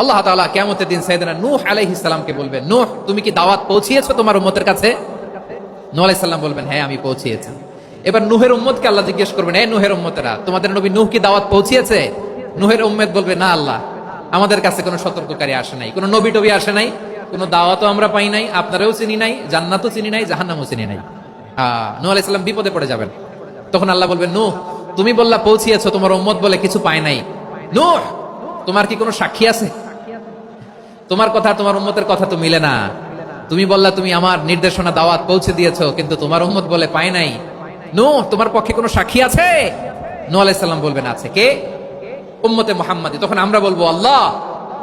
আল্লাহ তাআলা কিয়ামতের দিন সাইয়েদনা নূহ আলাইহিস সালামকে বলবেন, নূহ তুমি কি দাওয়াত পৌঁছিয়েছো তোমার উম্মতের কাছে? নূহ আলাইহিস সালাম বলবেন, হ্যাঁ আমি পৌঁছিয়েছি। এবার নূহের উম্মতকে আল্লাহ জিজ্ঞেস করবেন, এই নূহের উম্মতেরা, তোমাদের নবী নূহ কি দাওয়াত পৌঁছিয়েছে? নূহের উম্মত বলবে, না আল্লাহ, আমাদের কাছে কোনো সতর্ককারী আসে নাই, কোনো নবী টবি আসে নাই, কোনো দাওয়াতও আমরা পাই নাই, আপনারাও চিনি নাই, জান্নাতও চিনি নাই, জাহান্নামও চিনি নাই। নূহ আলাইহিস সালাম বিপদে পড়ে যাবেন। তখন আল্লাহ বলবেন, নূহ তুমি বললা পৌঁছিয়েছো, তোমার উম্মত বলে কিছু পায় নাই। নূহ তোমার কি কোনো সাক্ষী আছে? তোমার কথা তোমার উম্মতের কথা তো মিলে না। তুমি বললা তুমি আমার নির্দেশনা দাওয়াত পৌঁছে দিয়েছো, কিন্তু তোমার উম্মত বলে পায় নাই। নূহ তোমার পক্ষে কোনো সাক্ষী আছে? নূহ আলাইহিস সালাম বলবেন, আছে। কে? উম্মতে মুহাম্মাদি। তখন আমরা বলবো, আল্লাহ,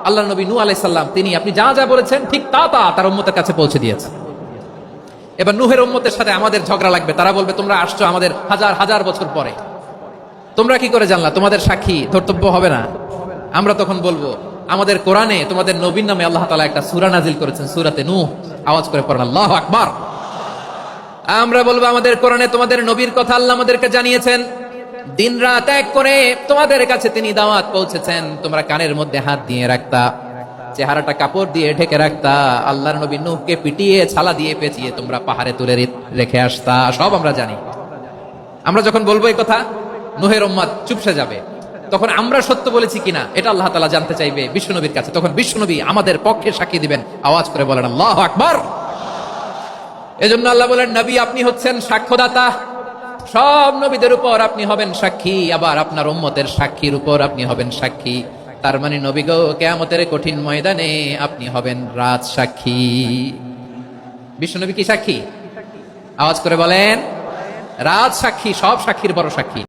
আল্লাহ নবী নূহ আলাইহিস সালাম তিনি আপনি যা যা বলেছেন ঠিক তা তা তার উম্মতের কাছে পৌঁছে দিয়েছে। এবার নূহের উম্মতের সাথে আমাদের ঝগড়া লাগবে। তারা বলবে, তোমরা আসছো আমাদের হাজার হাজার বছর পরে, তোমরা কি করে জানলা? তোমাদের সাক্ষী ধর্তব্য হবে না? আমরা তখন বলবো, আমাদের কোরআনে তোমাদের নবীর নামে আল্লাহ তাআলা একটা সূরা নাজিল করেছেন, সূরাতে নূহ। আওয়াজ করে পড়েন আল্লাহু আকবার। আমরা বলবো, আমাদের কোরআনে তোমাদের নবীর কথা আল্লাহ আমাদেরকে জানিয়েছেন, দিন রাত এক করে তোমাদের কাছে তিনি দাওয়াত পৌঁছেছেন। তোমরা কানের মধ্যে হাত দিয়ে রাখতা, চেহারাটা কাপড় দিয়ে ঢেকে রাখতা, আল্লাহর নবী নূহকে পিটিয়ে ছালা দিয়ে পেঁচিয়ে তোমরা পাহাড়ে তুলে রেখে আসতা, সব আমরা জানি। আমরা যখন বলবো এই কথা, নূহের উম্মত চুপসে যাবে। তখন আমরা সত্য বলেছি কিনা এটা আল্লাহ তাআলা জানতে চাইবে বিশ্বনবীর কাছে। তখন বিশ্বনবী আমাদের পক্ষে সাক্ষী দিবেন। আওয়াজ করে বলেন আল্লাহু আকবার। এজন্য আল্লাহ বলেন, নবী আপনি হচ্ছেন সাক্ষ্যদাতা, সব নবীদের উপর আপনি হবেন সাক্ষী, আবার আপনার উম্মতের সাক্ষীর উপর আপনি হবেন সাক্ষী। তার মানে নবী গো, কিয়ামতের কঠিন ময়দানে আপনি হবেন রাজ সাক্ষী। বিশ্বনবী কি সাক্ষী? আওয়াজ করে বলেন, রাজ সাক্ষী, সব সাক্ষীর বড় সাক্ষী।